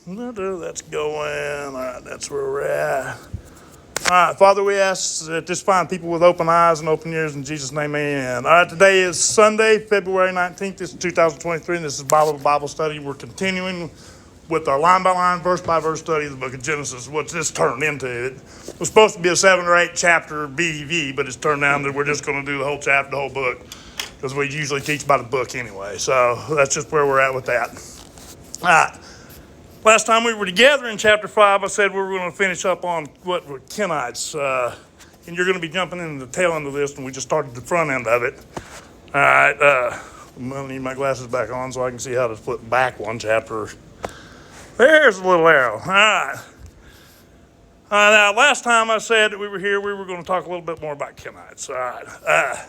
That's going. All right, that's where we're at. All right, Father, we ask that this find people with open eyes and open ears in Jesus' name, amen. All right, today is Sunday, February 19th. This is 2023, and this is Bible study. We're continuing with our line-by-line, verse-by-verse study of the book of Genesis, what this turned into. It was supposed to be a 7 or 8 chapter BV, but it's turned out that we're just going to do the whole chapter, the whole book, because we usually teach by the book anyway. So that's just where we're at with that. All right. Last time we were together in chapter 5, I said we were going to finish up on what were Kenites. And you're going to be jumping into the tail end of this, and we just started the front end of it. All right. I'm going to need my glasses back on so I can see how to flip back one chapter. There's a little arrow. All right. Now, last time I said that we were here, we were going to talk a little bit more about Kenites. All right.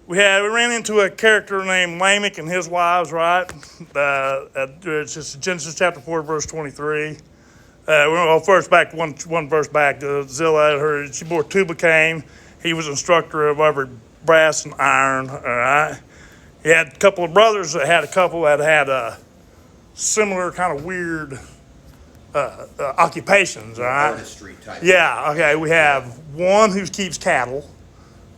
We ran into a character named Lamech and his wives, right? It's just Genesis chapter 4, verse 23. Well, first back one verse back. Zillah, she bore Tubal-Cain. He was instructor of every brass and iron. All right. He had a couple of brothers that had a similar kind of weird occupations. All right. Artistry type. Yeah. Okay. We have one who keeps cattle.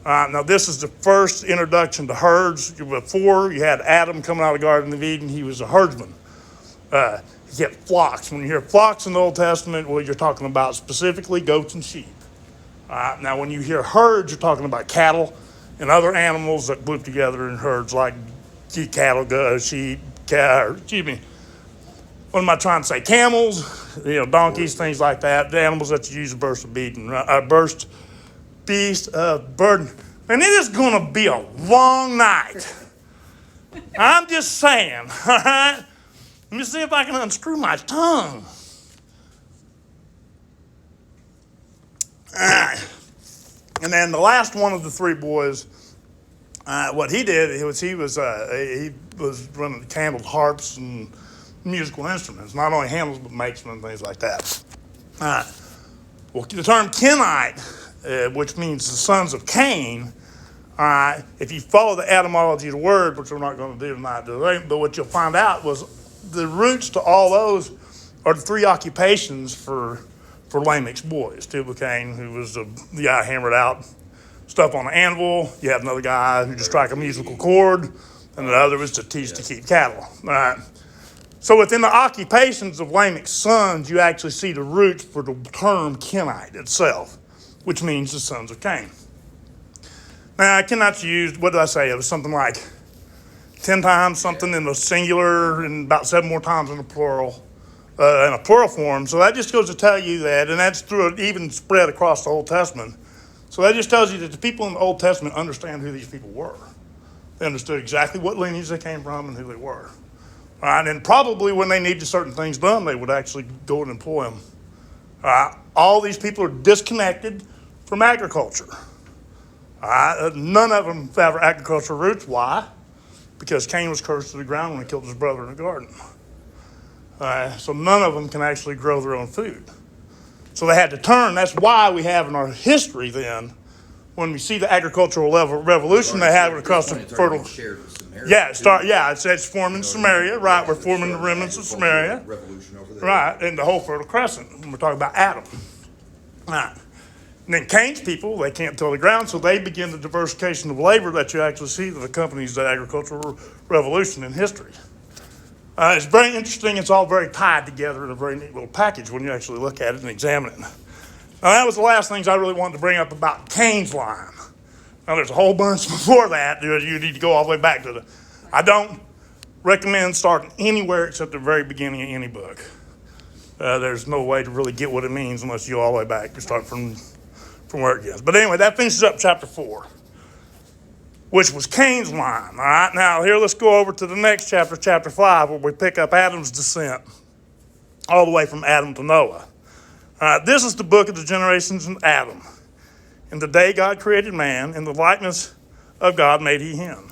Now, this is the first introduction to herds. Before, you had Adam coming out of the Garden of Eden. He was a herdsman. He kept flocks. When you hear flocks in the Old Testament, well, you're talking about specifically goats and sheep. Now, when you hear herds, you're talking about cattle and other animals that group together in herds, like cattle, sheep, what am I trying to say? Camels, donkeys, things like that. The animals that you use to burst beast of burden. And it is going to be a long night. I'm just saying, all right? Let me see if I can unscrew my tongue. All right. And then the last one of the three boys, what he did was he was running handled harps and musical instruments. Not only handles, but makes them and things like that. All right. Well, the term Kenite, which means the sons of Cain, if you follow the etymology of the word, which we're not going to do tonight, but what you'll find out was the roots to all those are the three occupations for Lamech's boys. Tubal-Cain, who was the guy who hammered out stuff on the anvil. You have another guy who just strike a musical chord, and the other was to teach to keep cattle. All right. So within the occupations of Lamech's sons, you actually see the roots for the term Kenite itself, which means the sons of Cain. Now, Kenite's used, what did I say? It was something like 10 times something in the singular and about 7 more times in the plural, in a plural form. So that just goes to tell you that, and that's through an even spread across the Old Testament. So that just tells you that the people in the Old Testament understand who these people were. They understood exactly what lineage they came from and who they were. All right, and probably when they needed certain things done, they would actually go and employ them. All these people are disconnected from agriculture. None of them have agricultural roots. Why? Because Cain was cursed to the ground when he killed his brother in the garden. So none of them can actually grow their own food. So they had to turn. That's why we have in our history then, when we see the agricultural revolution they have across the fertile. Yeah, it's forming Samaria, right? We're forming the remnants of Samaria, right? And the whole Fertile Crescent. And we're talking about Adam, right? And then Cain's people, they can't till the ground, so they begin the diversification of labor that you actually see that accompanies the agricultural revolution in history. It's very interesting. It's all very tied together in a very neat little package when you actually look at it and examine it. Now, that was the last things I really wanted to bring up about Cain's line. Now, there's a whole bunch before that. You need to go all the way back to I don't recommend starting anywhere except the very beginning of any book. There's no way to really get what it means unless you go all the way back and start from where it gets. But anyway, that finishes up chapter 4, which was Cain's line. All right, now here let's go over to the next chapter, chapter 5, where we pick up Adam's descent all the way from Adam to Noah. This is the book of the generations of Adam. In the day God created man, in the likeness of God made he him.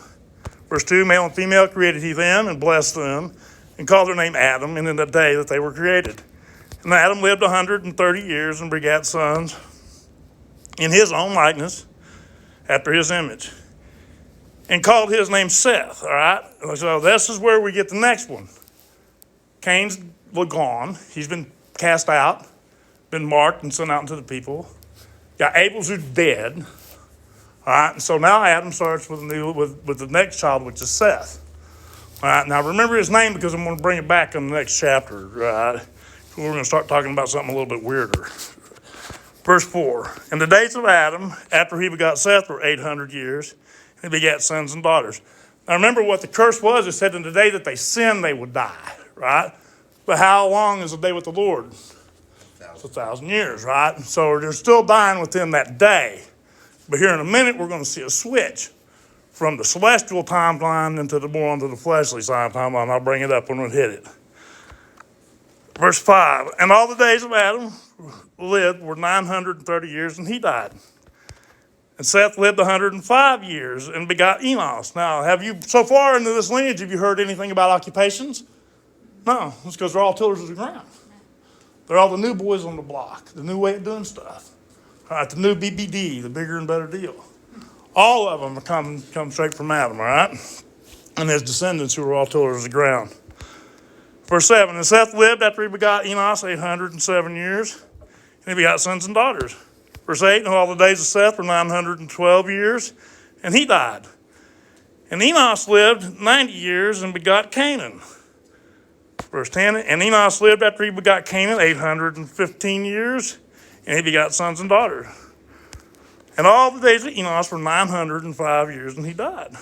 Verse 2, male and female created he them and blessed them and called their name Adam, and in the day that they were created. And Adam lived 130 years and begat sons in his own likeness, after his image, and called his name Seth. All right, so this is where we get the next one. Cain's gone. He's been cast out, been marked and sent out into the people. Got Abel's who's dead. All right, and so now Adam starts with the next child, which is Seth. All right, now remember his name because I'm going to bring it back in the next chapter. Right? We're going to start talking about something a little bit weirder. Verse 4, and the days of Adam, after he begot Seth, were 800 years, and he begat sons and daughters. Now remember what the curse was. It said in the day that they sinned, they would die, right? But how long is a day with the Lord? It's 1,000 years, right? So they're still dying within that day. But here in a minute, we're going to see a switch from the celestial timeline into the fleshly timeline. I'll bring it up when we hit it. Verse 5, and all the days of Adam lived were 930 years, and he died. And Seth lived 105 years and begot Enos. Now, have you, so far into this lineage, have you heard anything about occupations? No, it's because they're all tillers of the ground. They're all the new boys on the block, the new way of doing stuff. All right, the new BBD, the bigger and better deal. All of them come straight from Adam, all right? And his descendants who were all tillers of the ground. Verse 7, and Seth lived after he begot Enos 807 years, and he begot sons and daughters. Verse 8, and all the days of Seth were 912 years, and he died. And Enos lived 90 years and begot Canaan. Verse 10, and Enos lived after he begot Canaan 815 years, and he begot sons and daughters. And all the days of Enos were 905 years, and he died.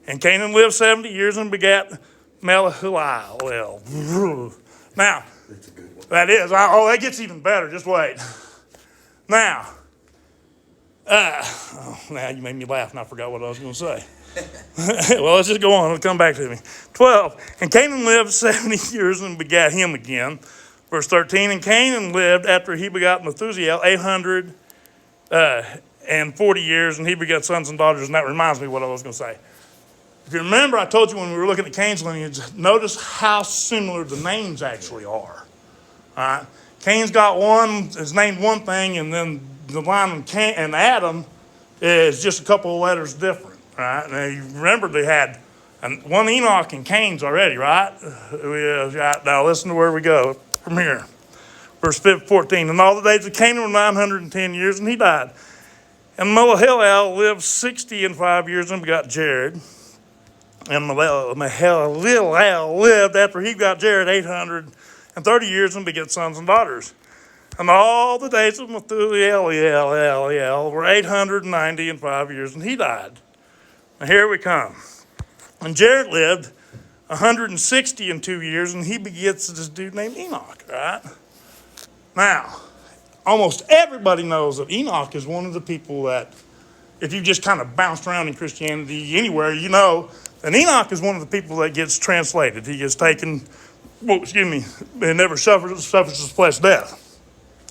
And Canaan lived 70 years and begat Mahalalel. Now, that gets even better. Just wait. Now, now you made me laugh and I forgot what I was going to say. Well, let's just go on. It'll come back to me. 12, and Canaan lived 70 years and begat him again. Verse 13, and Canaan lived after he begot Methuselah 840 years, and he begot sons and daughters. And that reminds me of what I was going to say. If you remember, I told you when we were looking at Cain's lineage, notice how similar the names actually are. All right? Cain's got one, is named one thing, and then the line of Cain and Adam is just a couple of letters different. Right? Now, you remember they had one Enoch and Cain's already, right? Now listen to where we go from here. Verse 14, and all the days of Canaan were 910 years, and he died. And Mahalalel lived 65 years and begot Jared. And Mahalalel lived after he got Jared 830 years and begat sons and daughters. And all the days of Methuselah were 895 years, and he died. Now here we come. And Jared lived 162 years, and he begets this dude named Enoch, right? Now, almost everybody knows that Enoch is one of the people that, if you just kind of bounced around in Christianity anywhere, you know that Enoch is one of the people that gets translated. He gets taken, and never suffers his flesh death.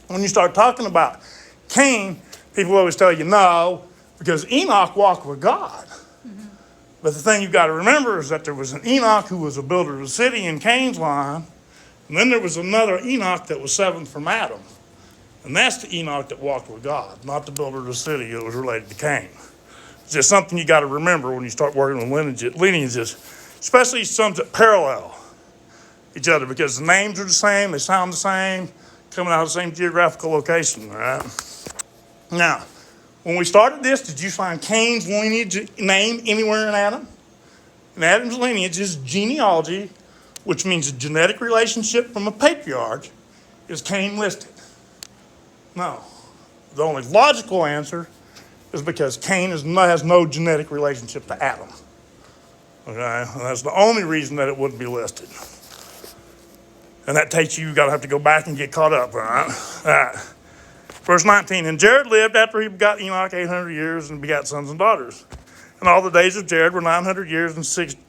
When you start talking about Cain, people always tell you no, because Enoch walked with God. Mm-hmm. But the thing you've got to remember is that there was an Enoch who was a builder of the city in Cain's line, and then there was another Enoch that was seventh from Adam. And that's the Enoch that walked with God, not the builder of the city that was related to Cain. It's just something you got to remember when you start working with lineages, especially some that parallel each other, because the names are the same, they sound the same, coming out of the same geographical location, right? Now, when we started this, did you find Cain's lineage name anywhere in Adam? In Adam's lineage, his genealogy, which means a genetic relationship from a patriarch, is Cain listed? No. The only logical answer is because Cain has no genetic relationship to Adam. Okay? And that's the only reason that it wouldn't be listed. And that takes you got to have to go back and get caught up, all right? All right. Verse 19, and Jared lived after he begot Enoch 800 years and begot sons and daughters. And all the days of Jared were 900 years and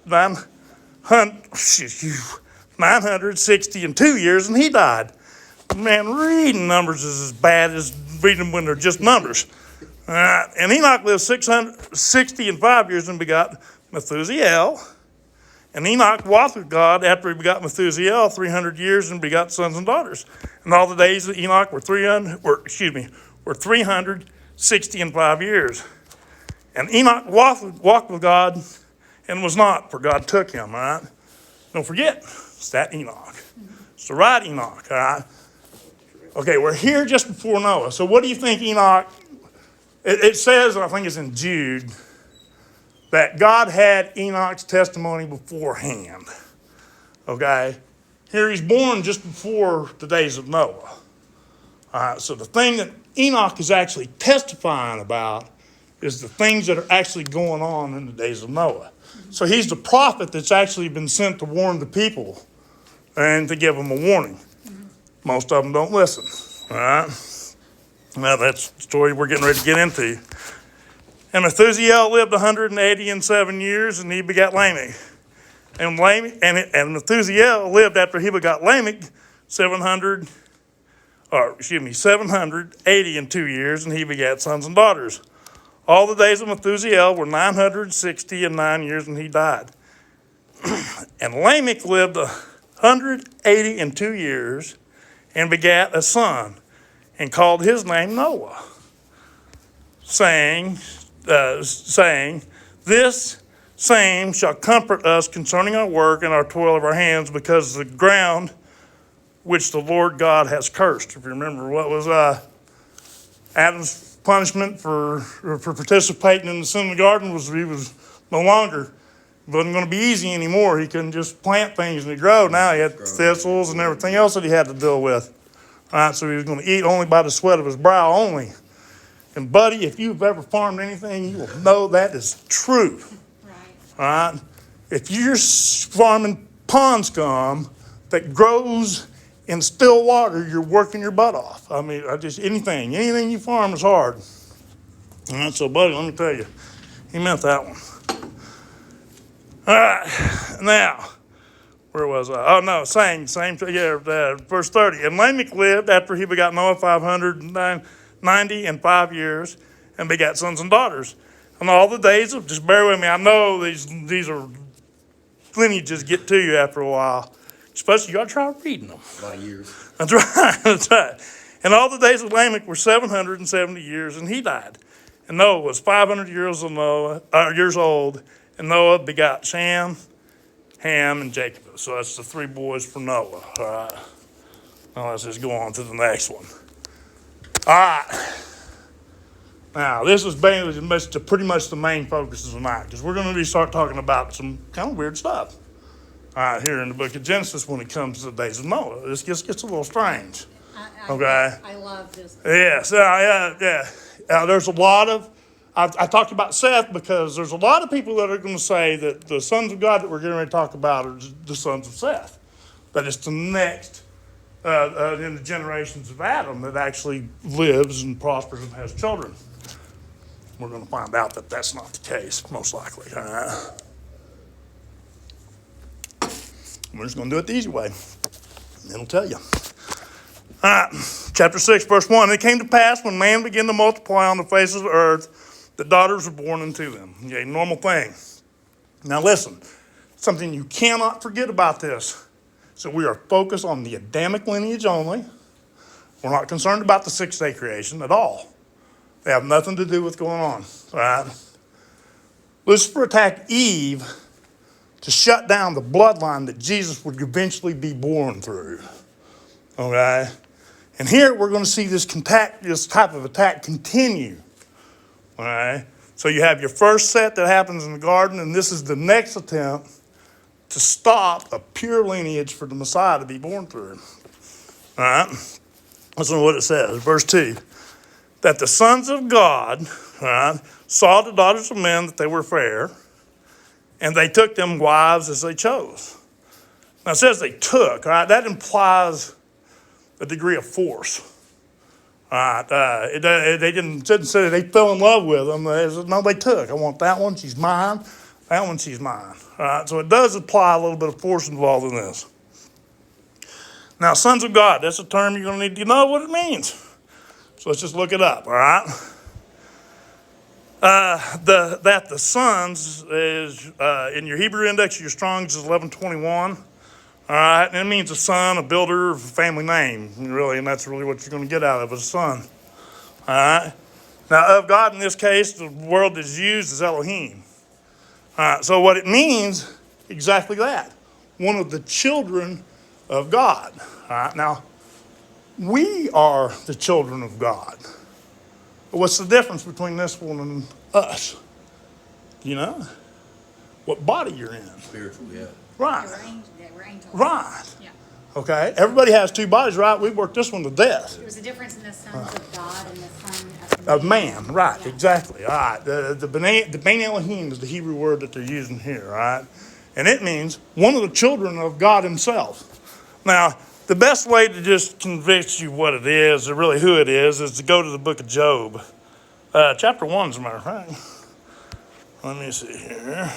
962 years, and he died. Man, reading numbers is as bad as reading them when they're just numbers. And Enoch lived 665 years and begot Methuselah. And Enoch walked with God after he begot Methuselah 300 years and begot sons and daughters. And all the days of Enoch were 365 years. And Enoch walked with God and was not, for God took him, all right? Don't forget, It's that Enoch. It's the right Enoch, all right? Okay, we're here just before Noah. So what do you think Enoch, it says, I think it's in Jude, that God had Enoch's testimony beforehand. Okay? Here he's born just before the days of Noah. All right, so the thing that Enoch is actually testifying about is the things that are actually going on in the days of Noah. So he's the prophet that's actually been sent to warn the people and to give them a warning. Most of them don't listen. All right? Now that's the story we're getting ready to get into. And Methuselah lived 187 years, and he begat Lamech. And Methuselah lived after he begot Lamech 782 years, and he begat sons and daughters. All the days of Methuselah were 969 years, and he died. And Lamech lived 182 years, and begat a son, and called his name Noah, saying, this same shall comfort us concerning our work and our toil of our hands, because the ground which the Lord God has cursed. If you remember, what was Adam's punishment for participating in the sin of the garden was he was no longer, wasn't going to be easy anymore. He couldn't just plant things and it grow. Now he had thistles and everything else that he had to deal with. All right, so he was going to eat only by the sweat of his brow only. And buddy, if you've ever farmed anything, you will know that is true. All right? If you're farming pond scum that grows in still water, you're working your butt off. I mean, anything you farm is hard. All right, so buddy, let me tell you, he meant that one. All right, now, where was I? Oh, no, verse 30. And Lamech lived after he begot Noah 595 years, and begat sons and daughters. And all the days of, just bear with me, I know these are lineages get to you after a while. Especially, you got to try reading them. A lot of years. That's right, that's right. And all the days of Lamech were 770 years, and he died. And Noah was 500 years old, and Noah begot Shem, Ham, and Jacob. So that's the three boys for Noah. All right. Now let's just go on to the next one. All right. Now, this is pretty much the main focus of tonight, because we're going to start talking about some kind of weird stuff. All right, here in the book of Genesis, when it comes to the days of Noah, this gets a little strange. Okay? I love this. Yes, yeah. There's a lot of, I talked about Seth because there's a lot of people that are going to say that the sons of God that we're getting ready to talk about are the sons of Seth. That it's the next in the generations of Adam that actually lives and prospers and has children. We're going to find out that that's not the case, most likely. All right? We're just going to do it the easy way. And it'll tell you. All right, chapter 6, verse 1. It came to pass when man began to multiply on the face of the earth, that daughters were born unto them. Okay, normal thing. Now listen, something you cannot forget about this. So we are focused on the Adamic lineage only. We're not concerned about the sixth-day creation at all. They have nothing to do with going on. All right? Lucifer attacked Eve to shut down the bloodline that Jesus would eventually be born through. Okay? And here we're going to see this type of attack continue. All right? So you have your first set that happens in the garden, and this is the next attempt to stop a pure lineage for the Messiah to be born through. All right? Listen to what it says. Verse 2. That the sons of God, all right, saw the daughters of men that they were fair, and they took them wives as they chose. Now it says they took, all right? That implies a degree of force. All right? They didn't say they fell in love with them. No, they took. I want that one, she's mine. That one, she's mine. All right? So it does apply a little bit of force involved in this. Now, sons of God, that's a term you're going to need to know what it means. So let's just look it up, all right? That the sons is, in your Hebrew index, your Strong's is 1121. All right, and it means a son, a builder, a family name, really, and that's really what you're going to get out of it, a son. All right? Now, of God in this case, the word that's used is Elohim. All right, so what it means, exactly that. one of the children of God. All right, now, we are the children of God. What's the difference between this one and us? You know? What body you're in. Spiritual, yeah. Right. We're angels. Right. Yeah. Okay. Everybody has two bodies, right? We worked this one to death. There was a difference in the sons of God and the son Of man, right, Yeah. exactly. All right. The B'nai Elohim is the Hebrew word that they're using here, all right? And it means one of the children of God himself. Now, the best way to just convince you what it is, or really who it is to go to the book of Job. Chapter 1, as a matter of fact. Let me see here.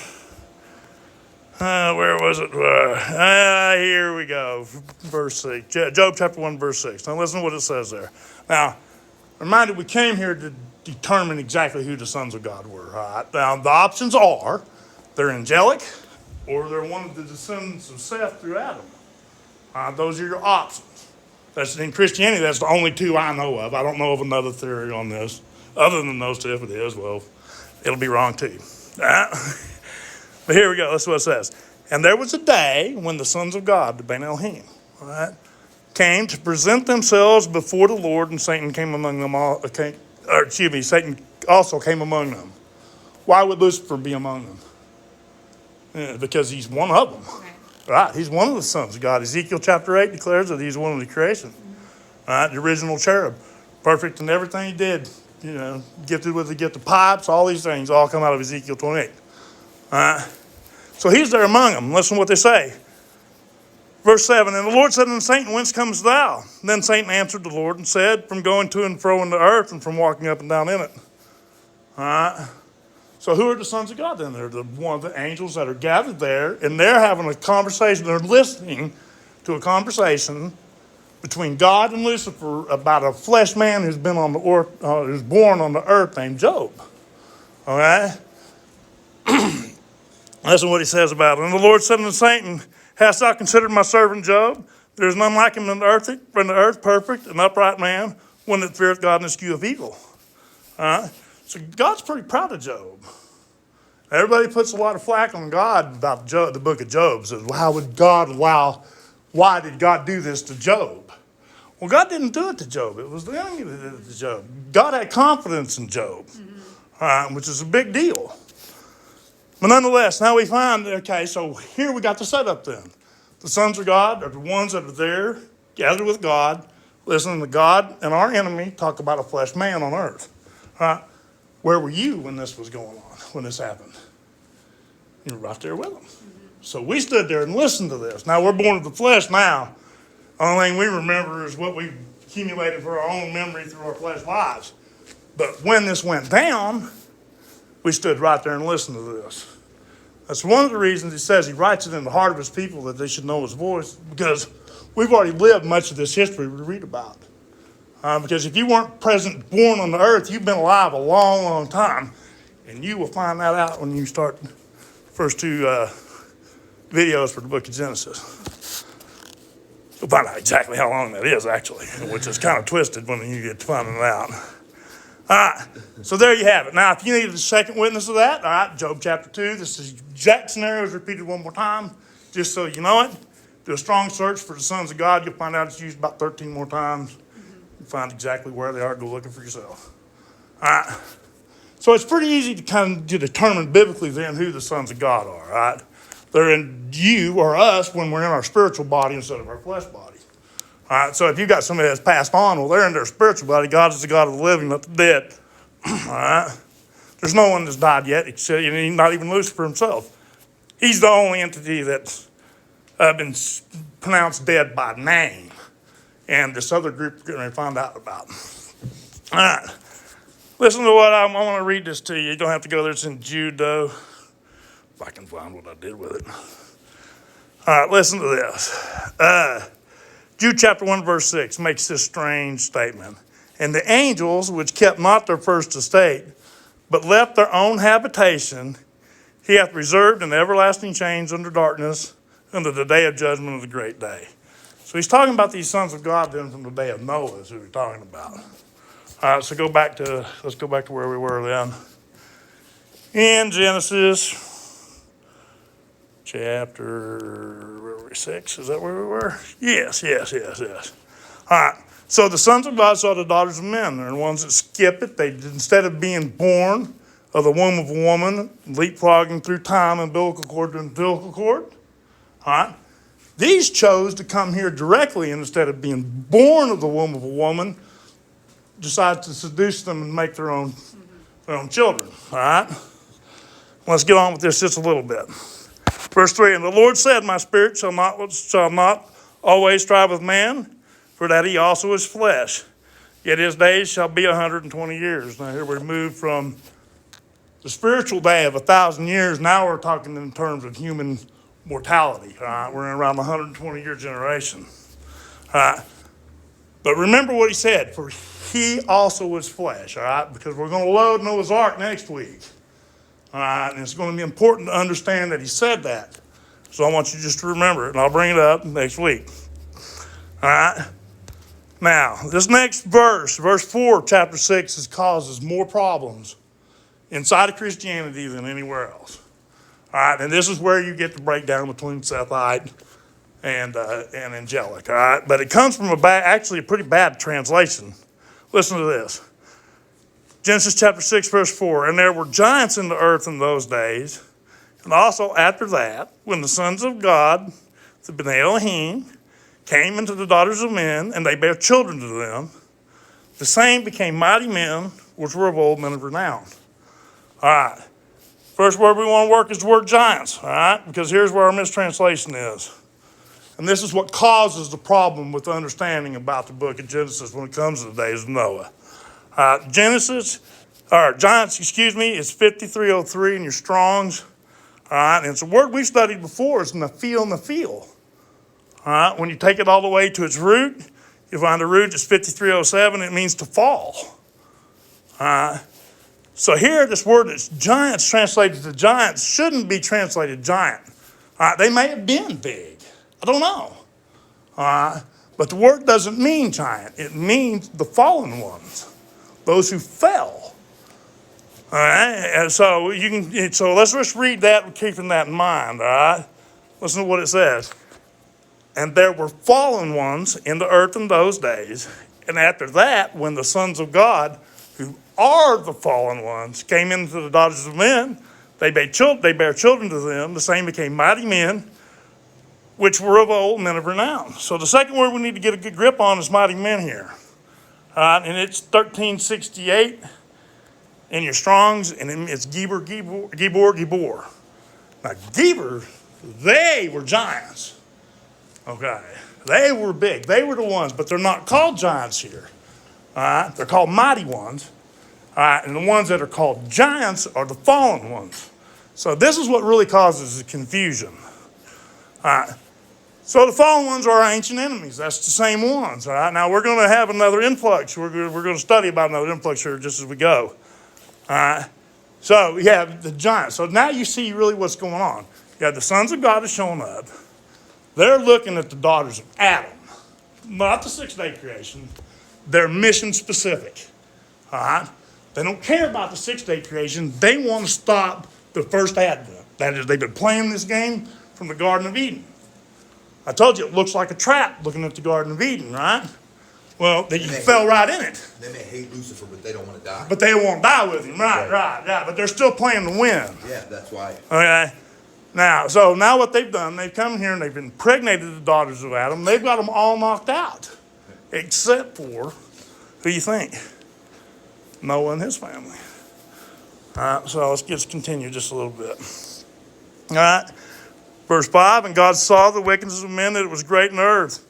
Where was it? Here we go. Verse 6. Job chapter 1, verse 6. Now listen to what it says there. Now, reminded we came here to determine exactly who the sons of God were. All right? Now, the options are they're angelic or they're one of the descendants of Seth through Adam. Those are your options. That's in Christianity, that's the only two I know of. I don't know of another theory on this. Other than those two, if it is, well, it'll be wrong too. All right? But here we go. That's what it says. And there was a day when the sons of God, the B'nai Elohim, all right, came to present themselves before the Lord, and Satan came among them all. Satan also came among them. Why would Lucifer be among them? Because he's one of them. Right, he's one of the sons of God. Ezekiel chapter 8 declares that he's one of the creation. Right, the original cherub. Perfect in everything he did. You know, gifted with the pipes, all these things all come out of Ezekiel 28. So he's there among them. Listen to what they say. Verse 7, and the Lord said unto Satan, whence comest thou? And then Satan answered the Lord and said, from going to and fro in the earth and from walking up and down in it. So who are the sons of God then? They're one of the angels that are gathered there, and they're having a conversation. They're listening to a conversation between God and Lucifer about a flesh man who's been on the earth, who's born on the earth named Job. All right? Listen to what he says about it. And the Lord said unto Satan, hast thou considered my servant Job? There is none like him in the earth, perfect, an upright man, one that feareth God and escheweth evil. All right? So God's pretty proud of Job. Everybody puts a lot of flack on God about Job, the book of Job. Says, why did God do this to Job? Well, God didn't do it to Job. It was the enemy that did it to Job. God had confidence in Job, which is a big deal. But nonetheless, now we find, okay, so here we got the setup then. The sons of God are the ones that are there, gathered with God, listening to God and our enemy talk about a flesh man on earth. Where were you when this was going on, when this happened? You were right there with them. So we stood there and listened to this. Now we're born of the flesh now. The only thing we remember is what we accumulated for our own memory through our flesh lives. But when this went down, we stood right there and listened to this. That's one of the reasons he says he writes it in the heart of his people that they should know his voice, because we've already lived much of this history we read about. Because if you weren't present, born on the earth, you've been alive a long, long time. And you will find that out when you start the first two videos for the book of Genesis. You'll find out exactly how long that is, actually, which is kind of twisted when you get to finding it out. All right, so there you have it. Now, if you need a second witness of that, all right, Job chapter 2, this is exact scenario is repeated one more time, just so you know it. Do a strong search for the sons of God. You'll find out it's used about 13 more times. You'll find exactly where they are. Go looking for yourself. All right, so it's pretty easy to kind of determine biblically then who the sons of God are, all right? They're in you or us when we're in our spiritual body instead of our flesh body. All right, so if you've got somebody that's passed on, well, they're in their spiritual body. God is the God of the living, not the dead. All right? There's no one that's died yet, except not even Lucifer himself. He's the only entity that's been pronounced dead by name. And this other group we're going to find out about. All right. Listen to what I want to read this to you. You don't have to go there. It's in Jude, though. If I can find what I did with it. All right, listen to this. Jude chapter 1, verse 6 makes this strange statement. And the angels, which kept not their first estate, but left their own habitation, he hath reserved in everlasting chains under darkness unto the day of judgment of the great day. So he's talking about these sons of God then from the day of Noah is who he's talking about. All right, so let's go back to where we were then. In Genesis chapter, where were we, 6? Is that where we were? Yes. All right. So the sons of God saw the daughters of men. They're the ones that skip it. They, instead of being born of the womb of a woman, leapfrogging through time, umbilical cord to umbilical cord, all right? These chose to come here directly, and instead of being born of the womb of a woman, decide to seduce them and make their own children, all right? Let's get on with this just a little bit. Verse 3, and the Lord said, my spirit shall not always strive with man, for that he also is flesh. Yet his days shall be 120 years. Now here we move from the spiritual day of 1,000 years. Now we're talking in terms of human mortality. All right? We're in around the 120-year generation. All right? But remember what he said, for he also is flesh. All right? Because we're going to load Noah's Ark next week. All right? And it's going to be important to understand that he said that. So I want you just to remember it, and I'll bring it up next week. All right? Now, this next verse 4, chapter 6, causes more problems inside of Christianity than anywhere else. All right, and this is where you get the breakdown between Sethite and angelic. All right, but it comes from actually a pretty bad translation. Listen to this. Genesis chapter 6, verse 4, and there were giants in the earth in those days, and also after that, when the sons of God, the Bnei Elohim, came into the daughters of men, and they bare children to them, the same became mighty men, which were of old, men of renown. All right. First word we want to work is the word giants, all right? Because here's where our mistranslation is. And this is what causes the problem with understanding about the book of Genesis when it comes to the days of Noah. Giants, is 5303 in your Strongs. All right, and it's a word we've studied before. It's Nephil. All right, when you take it all the way to its root, you find the root is 5307. It means to fall. All right. So here, this word that's giants translated to giants shouldn't be translated giant. All right, they may have been big. I don't know. All right, but the word doesn't mean giant. It means the fallen ones, those who fell. All right, and so let's just read that, keeping that in mind. All right, listen to what it says. And there were fallen ones in the earth in those days, and after that, when the sons of God, who are the fallen ones, came into the daughters of men, they bare children to them. The same became mighty men, which were of old, men of renown. So the second word we need to get a good grip on is mighty men here. And it's 1368 in your Strongs, and it's Gibor. Now, Gibor, they were giants. Okay, they were big. They were the ones, but they're not called giants here. All right, they're called mighty ones. All right, and the ones that are called giants are the fallen ones. So this is what really causes the confusion. All right, so the fallen ones are our ancient enemies. That's the same ones. All right, now we're going to have another influx. We're going to study about another influx here just as we go. All right, so you have the giants. So now you see really what's going on. You have the sons of God are showing up. They're looking at the daughters of Adam, not the six-day creation. They're mission specific. All right? They don't care about the six-day creation. They want to stop the first advent. That is, they've been playing this game from the Garden of Eden. I told you it looks like a trap looking at the Garden of Eden, right? Well, you fell right in it. They may hate Lucifer, but they don't want to die. But they won't die with him. Right. But they're still playing to win. Yeah, that's why. Okay? Now what they've done, they've come here and they've impregnated the daughters of Adam. They've got them all knocked out, except for, who do you think? Noah and his family. All right, so let's continue just a little bit. All right, verse 5, and God saw the wickedness of men, that it was great in the earth.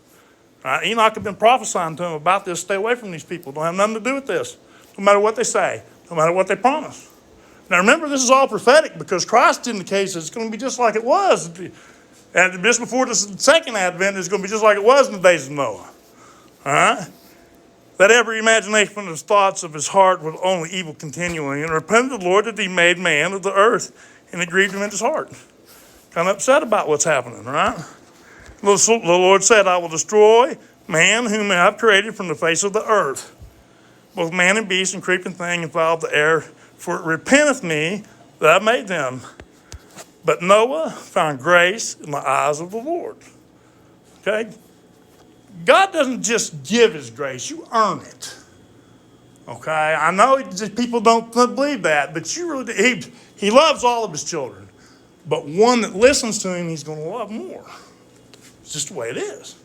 All right, Enoch had been prophesying to him about this. Stay away from these people. Don't have nothing to do with this. No matter what they say, no matter what they promise. Now remember, this is all prophetic because Christ indicates it's going to be just like it was. And just before the second advent, it's going to be just like it was in the days of Noah. All right? That every imagination of his thoughts of his heart was only evil continually. And repented the Lord that he made man of the earth, and it grieved him in his heart. Kind of upset about what's happening, right? The Lord said, I will destroy man whom I have created from the face of the earth, both man and beast and creeping thing and fowl of the air. For it repenteth me that I made them. But Noah found grace in the eyes of the Lord. Okay? God doesn't just give his grace, you earn it. Okay? I know people don't believe that, but you really, he loves all of his children. But one that listens to him, he's going to love more. It's just the way it is.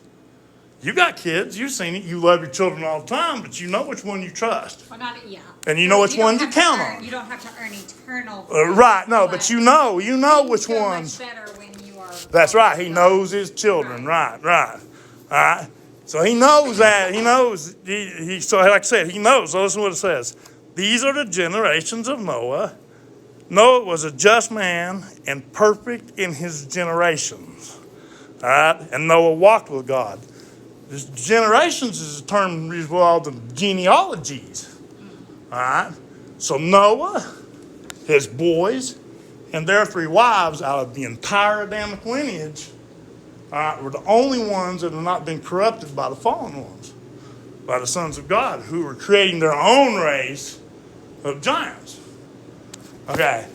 You got kids, you've seen it, you love your children all the time, but you know which one you trust. Well, not, yeah. And you know which don't one you have to count earn- on. You don't have to earn eternal. Right, no, but you know which Things go ones. much better when you are. That's right, he knows his children, right. All right. So he knows that, so like I said, he knows. So listen to what it says. These are the generations of Noah. Noah was a just man and perfect in his generations. All right, and Noah walked with God. This generations is a term involved in genealogies. All right, so Noah, his boys, and their 3 wives out of the entire Adamic lineage were the only ones that have not been corrupted by the fallen ones, by the sons of God, who were creating their own race of giants. Okay.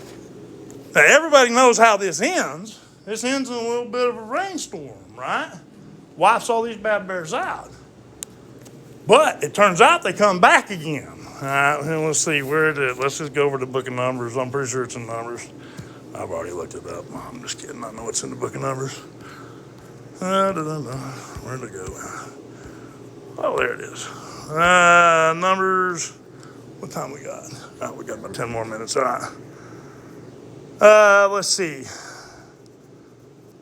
Now, everybody knows how this ends. This ends in a little bit of a rainstorm, right? Wipes all these bad bears out. But it turns out they come back again. All right, and let's see where it is. Let's just go over the book of Numbers. I'm pretty sure it's in Numbers. I've already looked it up. I'm just kidding. I know it's in the book of Numbers. Where'd it go? Oh, there it is. Numbers. What time we got? Oh, we got about 10 more minutes. All right. Let's see.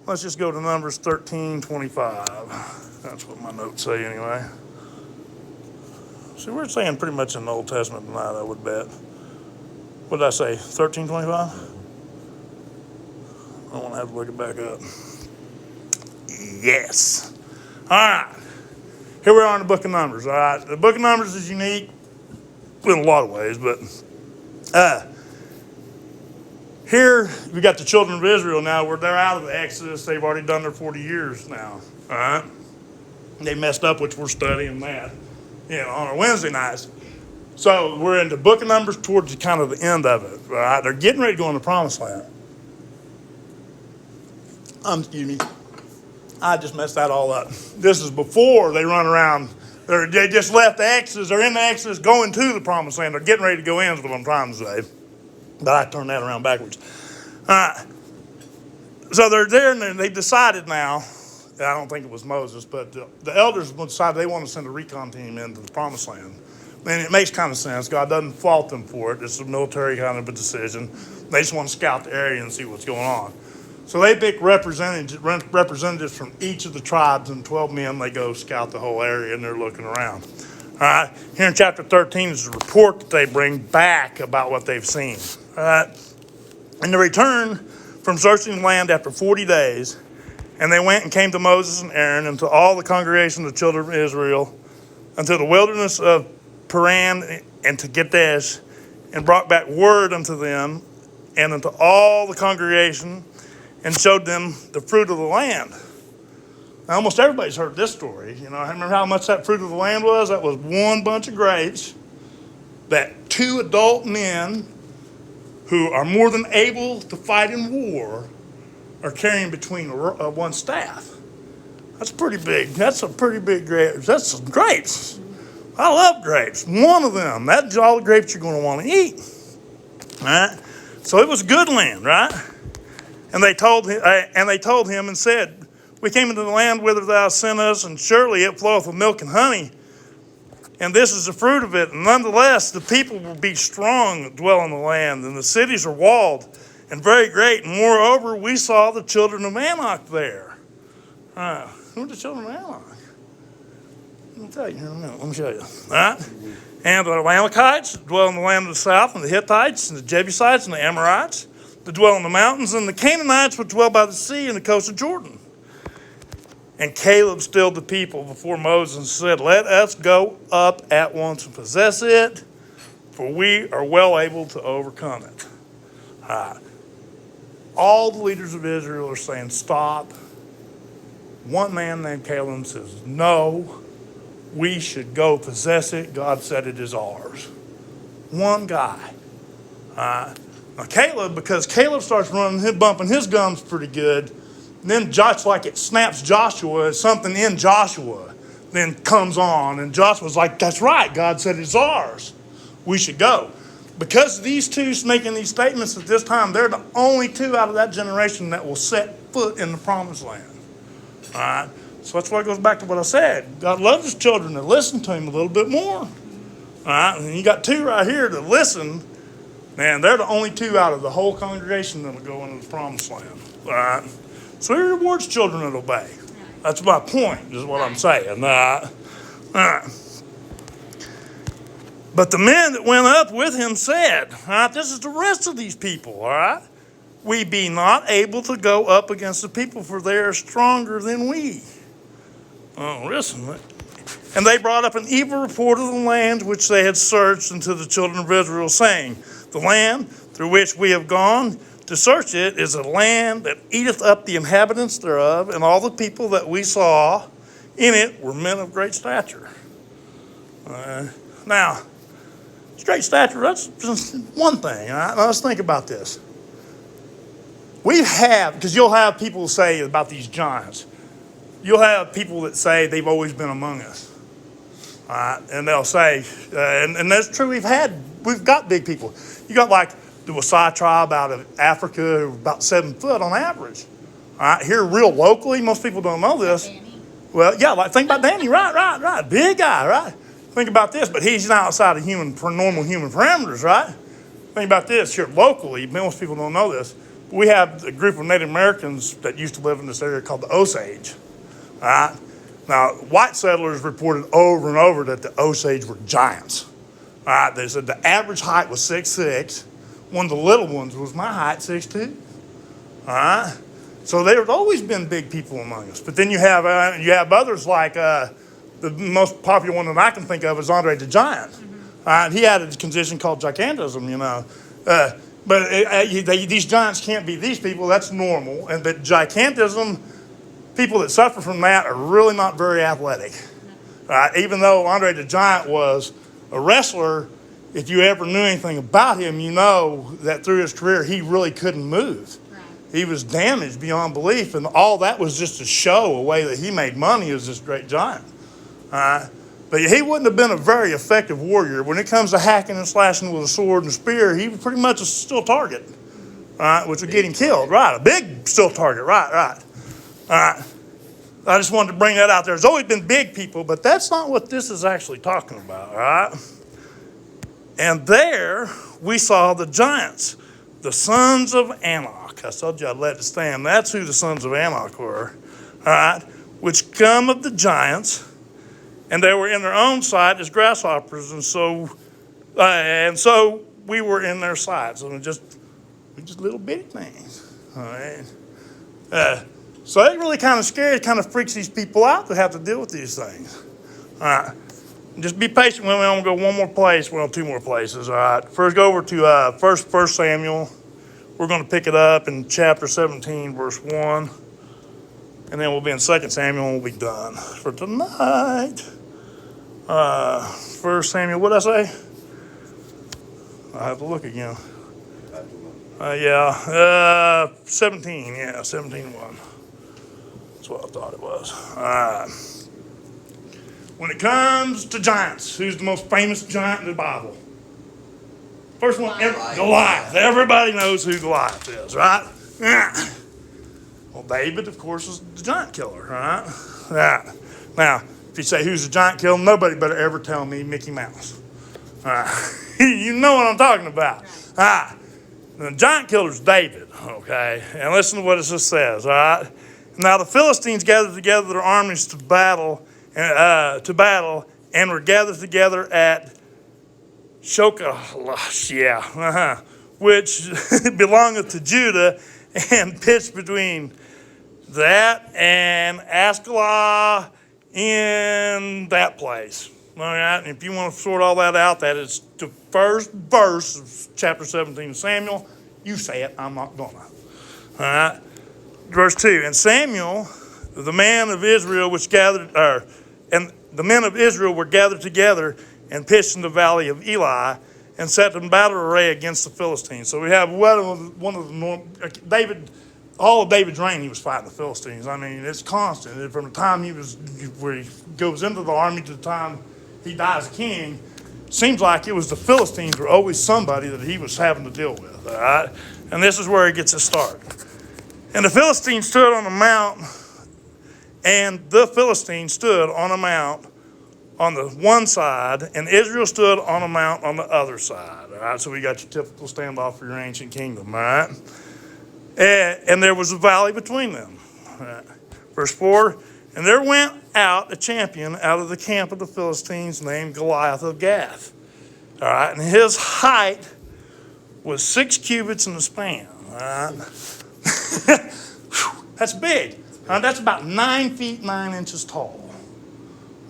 Let's just go to Numbers 13:25. That's what my notes say anyway. See, we're saying pretty much in the Old Testament tonight, I would bet. What did I say? 13:25? I want to have to look it back up. Yes. All right. Here we are in the book of Numbers. All right. The book of Numbers is unique in a lot of ways, but here we got the children of Israel now where they're out of the Exodus. They've already done their 40 years now. All right. They messed up, which we're studying that, on our Wednesday nights. So we're in the book of Numbers towards the kind of the end of it. All right. They're getting ready to go in the promised land. Excuse me. I just messed that all up. This is before they run around. They just left the Exodus. They're in the Exodus going to the promised land. They're getting ready to go in is what I'm trying to say. But I turned that around backwards. So they're there and they decided now, I don't think it was Moses, but the elders decided they want to send a recon team into the promised land. And it makes kind of sense. God doesn't fault them for it. It's a military kind of a decision. They just want to scout the area and see what's going on. So they pick representatives from each of the tribes, and 12 men, they go scout the whole area, and they're looking around. All right, here in chapter 13 is a report that they bring back about what they've seen. All right, and they return from searching the land after 40 days, and they went and came to Moses and Aaron and to all the congregation of the children of Israel, unto the wilderness of Paran and to Kadesh, and brought back word unto them and unto all the congregation, and showed them the fruit of the land. Now, almost everybody's heard this story. I remember how much that fruit of the land was. That was one bunch of grapes that 2 adult men who are more than able to fight in war are carrying between one staff. That's pretty big. That's a pretty big grape. That's some grapes. I love grapes. One of them. That's all the grapes you're going to want to eat. All right? So it was good land, right? And they told him and said, we came into the land whither thou sent us, and surely it floweth with milk and honey. And this is the fruit of it. And nonetheless, the people will be strong that dwell in the land, and the cities are walled and very great. And moreover, we saw the children of Anak there. Who are the children of Anak? Let me tell you here in a minute. Let me show you. All right? And the Amalekites dwell in the land of the south, and the Hittites, and the Jebusites, and the Amorites that dwell in the mountains, and the Canaanites which dwell by the sea and the coast of Jordan. And Caleb stilled the people before Moses and said, let us go up at once and possess it, for we are well able to overcome it. All the leaders of Israel are saying, stop. One man named Caleb says, no, we should go possess it. God said it is ours. One guy. Now Caleb, because Caleb starts running, bumping his gums pretty good, and then Josh, like it snaps Joshua, something in Joshua then comes on, and Joshua's like, that's right, God said it's ours. We should go. Because these two making these statements at this time, they're the only two out of that generation that will set foot in the promised land. All right? So that's why it goes back to what I said. God loves his children to listen to him a little bit more. All right? And you got two right here to listen. Man, they're the only two out of the whole congregation that will go into the promised land. All right? So he rewards children that obey. That's my point, is what I'm saying. All right. But the men that went up with him said, all right, this is the rest of these people, all right? We be not able to go up against the people, for they are stronger than we. Oh, listen. And they brought up an evil report of the land which they had searched unto the children of Israel, saying, the land through which we have gone to search it is a land that eateth up the inhabitants thereof, and all the people that we saw in it were men of great stature. Now, great stature, that's just one thing. All right? Now let's think about this. We have, because you'll have people say about these giants, you'll have people that say they've always been among us. All right? And they'll say, and that's true, we've got big people. You got like the Maasai tribe out of Africa, about 7 foot on average. All right? Here real locally, most people don't know this. Well, yeah, like think about Danny, right. Big guy, right? Think about this, but he's not outside of normal human parameters, right? Think about this here locally. Most people don't know this. But we have a group of Native Americans that used to live in this area called the Osage. All right? Now, white settlers reported over and over that the Osage were giants. All right? They said the average height was 6'6". One of the little ones was my height, 6'2". All right? So there's always been big people among us. But then you have others like the most popular one that I can think of is Andre the Giant. He had a condition called gigantism, you know. These giants can't be these people. That's normal. But gigantism, people that suffer from that are really not very athletic. Even though Andre the Giant was a wrestler, if you ever knew anything about him, you know that through his career, he really couldn't move. He was damaged beyond belief, and all that was just to show a way that he made money as this great giant. But he wouldn't have been a very effective warrior. When it comes to hacking and slashing with a sword and spear, he was pretty much a still target, which would get him killed. Right, a big still target, right. I just wanted to bring that out there. There's always been big people, but that's not what this is actually talking about, all right? And there we saw the giants, the sons of Anak. I told you I'd let it stand. That's who the sons of Anak were, all right? Which come of the giants, and they were in their own sight as grasshoppers, and so we were in their sight. So we're just little bitty things. All right. So it's really kind of scary. It kind of freaks these people out to have to deal with these things. All right. Just be patient with me. I'm going to go one more place. Well, two more places. All right. First, go over to First Samuel. We're going to pick it up in chapter 17, verse 1. And then we'll be in 2 Samuel and we'll be done for tonight. 1 Samuel, what did I say? I have to look again. 17, 17:1. That's what I thought it was. When it comes to giants, who's the most famous giant in the Bible? First one, Goliath. Everybody knows who Goliath is, right? Well, David, of course, is the giant killer, right? Now, if you say who's the giant killer, nobody better ever tell me Mickey Mouse. You know what I'm talking about. The giant killer's David, okay? And listen to what it says, all right? Now the Philistines gathered together their armies to battle, and were gathered together at Shokelah, which belongeth to Judah, and pitched between that and Ascalon in that place. All right, and if you want to sort all that out, that is the first verse of chapter 17 of Samuel. You say it, I'm not gonna. All right, verse 2. And Samuel, the man of Israel, and the men of Israel were gathered together and pitched in the valley of Eli. and set in battle array against the Philistines. So we have one of the all of David's reign, he was fighting the Philistines. I mean, it's constant. From the time where he goes into the army to the time he dies a king, seems like it was the Philistines were always somebody that he was having to deal with, all right? And this is where he gets his start. And the Philistines stood on a mount, and the Philistines stood on a mount on the one side, and Israel stood on a mount on the other side, all right? So we got your typical standoff for your ancient kingdom, all right? And there was a valley between them. All right. Verse 4, and there went out a champion out of the camp of the Philistines named Goliath of Gath. All right, and his height was 6 cubits in the span. All right. That's big. That's about 9 feet 9 inches tall.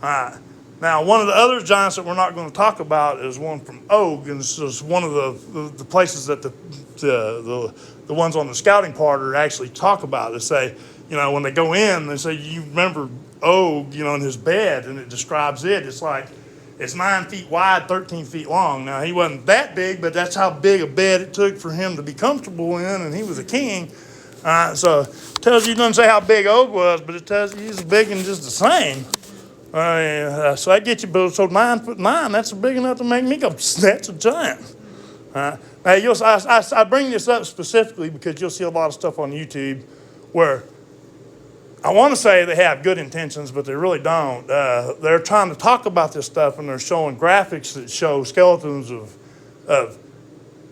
All right. Now, one of the other giants that we're not going to talk about is one from Og, and this is one of the places that the ones on the scouting part actually talk about. They say, when they go in, they say, you remember Og, in his bed, and it describes it. It's like, it's 9 feet wide, 13 feet long. Now, he wasn't that big, but that's how big a bed it took for him to be comfortable in, and he was a king. So it tells you, it doesn't say how big Og was, but it tells you he's big and just the same. So that gets you, so 9 foot 9, that's big enough to make me go, that's a giant. Now, I bring this up specifically because you'll see a lot of stuff on YouTube where I want to say they have good intentions, but they really don't. They're trying to talk about this stuff, and they're showing graphics that show skeletons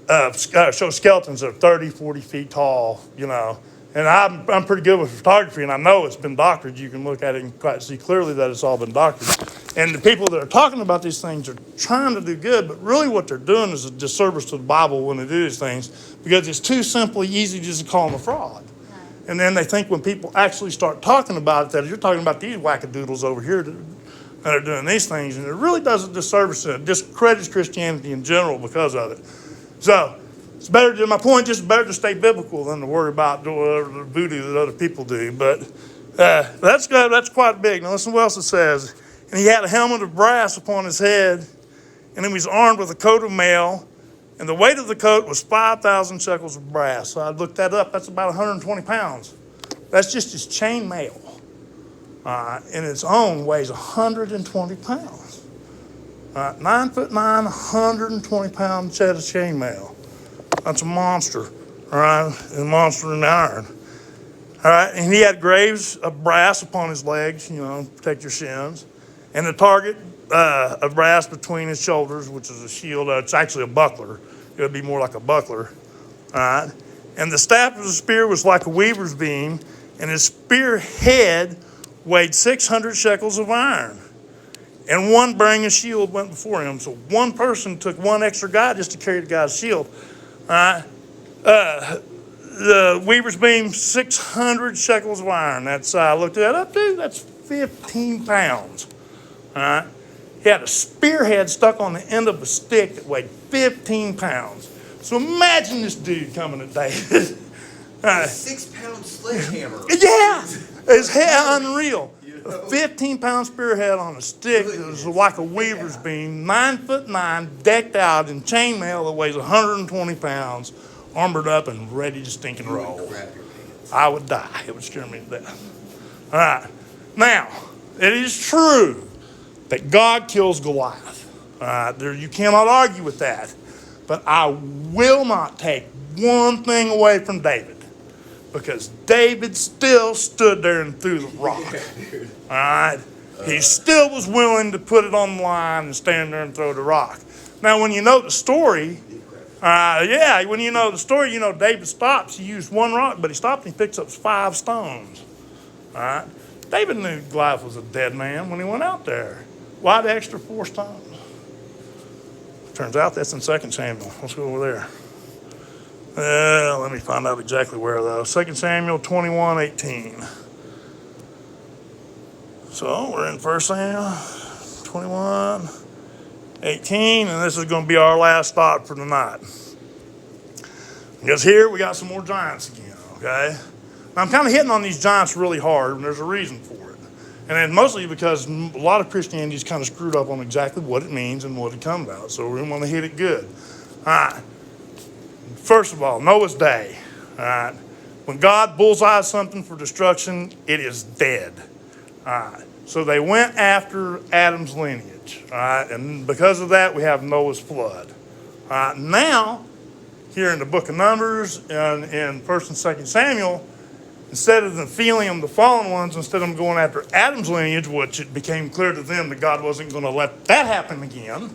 show skeletons of 30, 40 feet tall, And I'm pretty good with photography, and I know it's been doctored. You can look at it and quite see clearly that it's all been doctored. And the people that are talking about these things are trying to do good, but really what they're doing is a disservice to the Bible when they do these things, because it's too simply easy just to call them a fraud. And then they think when people actually start talking about it, that you're talking about these wackadoodles over here that are doing these things, and it really does a disservice and it discredits Christianity in general because of it. So it's better to, my point, just better to stay biblical than to worry about the voodoo that other people do. But that's quite big. Now listen to what else it says. And he had a helmet of brass upon his head, and he was armed with a coat of mail, and the weight of the coat was 5,000 shekels of brass. So I looked that up. That's about 120 pounds. That's just his chain mail. And its own weighs 120 pounds. 9 foot 9, 120 pound set of chain mail. That's a monster, all right? A monster in iron. All right, and he had graves of brass upon his legs, protect your shins. And the target of brass between his shoulders, which is a shield. It's actually a buckler. It would be more like a buckler. All right. And the staff of the spear was like a weaver's beam, and his spear head weighed 600 shekels of iron. And one bearing a shield went before him. So one person took one extra guy just to carry the guy's shield. All right. The weaver's beam, 600 shekels of iron. I looked that up too. That's 15 pounds. All right. He had a spearhead stuck on the end of a stick that weighed 15 pounds. So imagine this dude coming to David. A 6-pound sledgehammer. Yeah, it's unreal. A 15-pound spearhead on a stick that was like a weaver's beam, 9 foot 9, decked out in chainmail that weighs 120 pounds, armored up and ready to stink and roll. I would die. It would scare me to death. All right. Now, it is true that God kills Goliath. You cannot argue with that. But I will not take one thing away from David, because David still stood there and threw the rock. All right? He still was willing to put it on the line and stand there and throw the rock. Now, when you know the story, when you know the story, David stops. He used one rock, but he stopped and he picks up 5 stones. All right? David knew Goliath was a dead man when he went out there. Why the extra 4 stones? Turns out that's in 2 Samuel. Let's go over there. Let me find out exactly where, though. 2 Samuel 21:18. So we're in 1 Samuel 21:18, and this is going to be our last stop for the night. Because here we got some more giants again, okay? Now, I'm kind of hitting on these giants really hard, and there's a reason for it. And then mostly because a lot of Christianity is kind of screwed up on exactly what it means and what it comes out. So we want to hit it good. All right. First of all, Noah's Day. All right. When God bullseyes something for destruction, it is dead. All right. So they went after Adam's lineage. All right. And because of that, we have Noah's flood. All right. Now, here in the book of Numbers and in 1st and 2nd Samuel, instead of the Nephilim, the fallen ones, instead of them going after Adam's lineage, which it became clear to them that God wasn't going to let that happen again,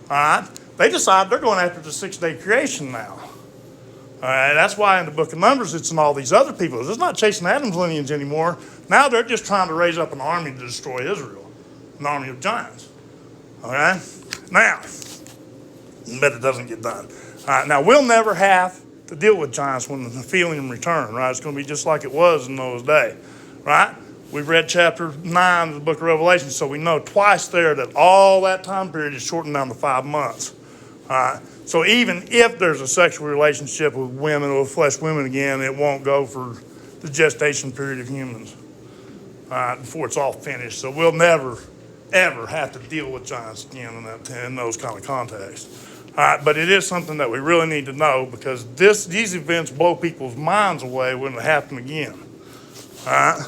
all right, they decided they're going after the 6-day creation now. All right, that's why in the book of Numbers it's in all these other people. It's not chasing Adam's lineage anymore. Now they're just trying to raise up an army to destroy Israel, an army of giants. All right, now, but it doesn't get done. All right, now we'll never have to deal with giants when the Nephilim return, right? It's going to be just like it was in Noah's day, right? We've read chapter 9 of the book of Revelation, so we know twice there that all that time period is shortened down to 5 months. All right? So even if there's a sexual relationship with women or flesh women again, it won't go for the gestation period of humans before it's all finished. So we'll never, ever have to deal with giants again in those kind of contexts. All right, but it is something that we really need to know because these events blow people's minds away when it happen again. All right,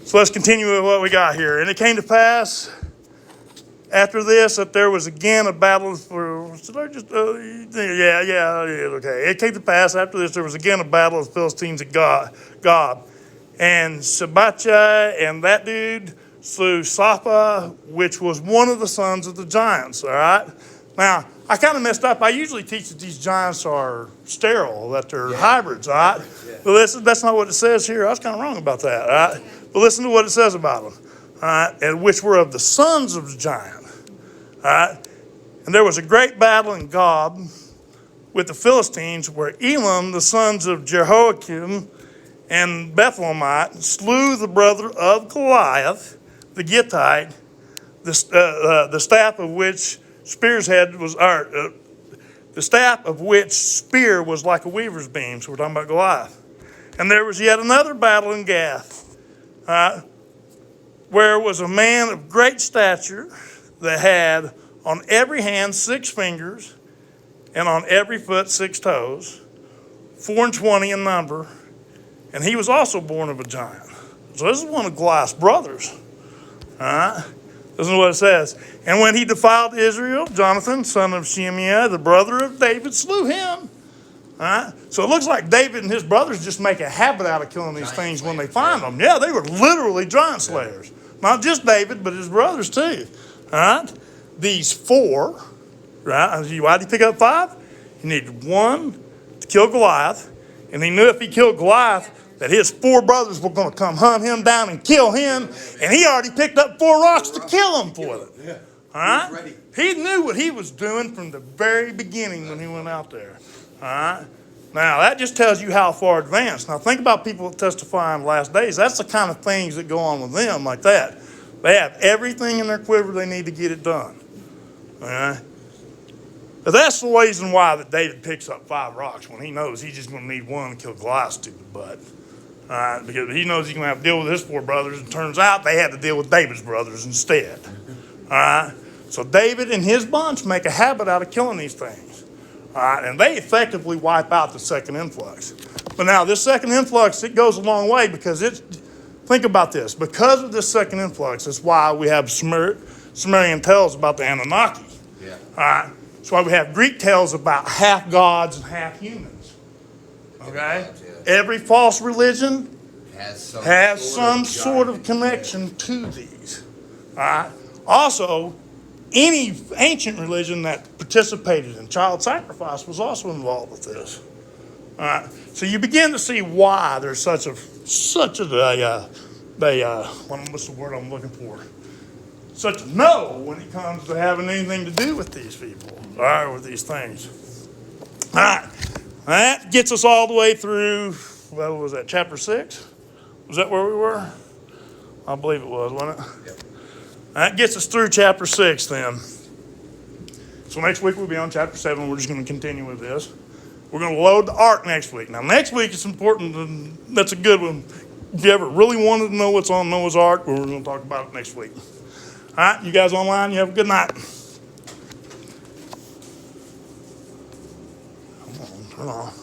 so let's continue with what we got here. And it came to pass after this that there was again a battle for. Should I just? Okay. It came to pass after this there was again a battle of the Philistines at Gob, and Shabachai and that dude slew Sapha, which was one of the sons of the giants. All right, now. I kind of messed up. I usually teach that these giants are sterile, that they're hybrids, all right? Yeah. But that's not what it says here. I was kind of wrong about that, all right? But listen to what it says about them, all right? And which were of the sons of the giant, all right? And there was a great battle in Gob with the Philistines where Elam, the sons of Jehoiakim and Bethlehemite, slew the brother of Goliath, the Gittite, the staff of which the staff of which spear was like a weaver's beam. So we're talking about Goliath. And there was yet another battle in Gath, where was a man of great stature that had on every hand 6 fingers, and on every foot 6 toes, 24 in number, and he was also born of a giant. So this is one of Goliath's brothers. All right. This is what it says. And when he defiled Israel, Jonathan, son of Shimei, the brother of David, slew him. All right? So it looks like David and his brothers just make a habit out of killing these things when they find them. Yeah, they were literally giant slayers. Not just David, but his brothers too. All right? These 4, right? Why did he pick up 5? He needed 1 to kill Goliath. And he knew if he killed Goliath, that his 4 brothers were going to come hunt him down and kill him, and he already picked up 4 rocks to kill him for them. All right? He knew what he was doing from the very beginning when he went out there. All right? Now, that just tells you how far advanced. Now, think about people that testify in the last days. That's the kind of things that go on with them like that. They have everything in their quiver they need to get it done. All right? But that's the reason why that David picks up 5 rocks when he knows he's just going to need 1 to kill Goliath's stupid butt. All right, because he knows he's going to have to deal with his 4 brothers. And it turns out they had to deal with David's brothers instead. All right? So David and his bunch make a habit out of killing these things. All right? And they effectively wipe out the second influx. But now this second influx, it goes a long way because think about this. Because of this second influx, that's why we have Sumerian tales about the Anunnaki. Yeah. All right? That's why we have Greek tales about half gods and half humans. Okay? Every false religion has some sort of connection to these. All right? Also, any ancient religion that participated in child sacrifice was also involved with this. All right? So you begin to see why there's what's the word I'm looking for? Such a no when it comes to having anything to do with these people, all right, with these things. All right. That gets us all the way through, what was that, chapter 6? Was that where we were? I believe it was, wasn't it? Yep. That gets us through chapter 6 then. So next week we'll be on chapter 7. We're just going to continue with this. We're going to load the ark next week. Now next week it's important, and that's a good one. if you ever really wanted to know what's on Noah's Ark, we're going to talk about it next week. All right, you guys online, you have a good night. Come on, turn on.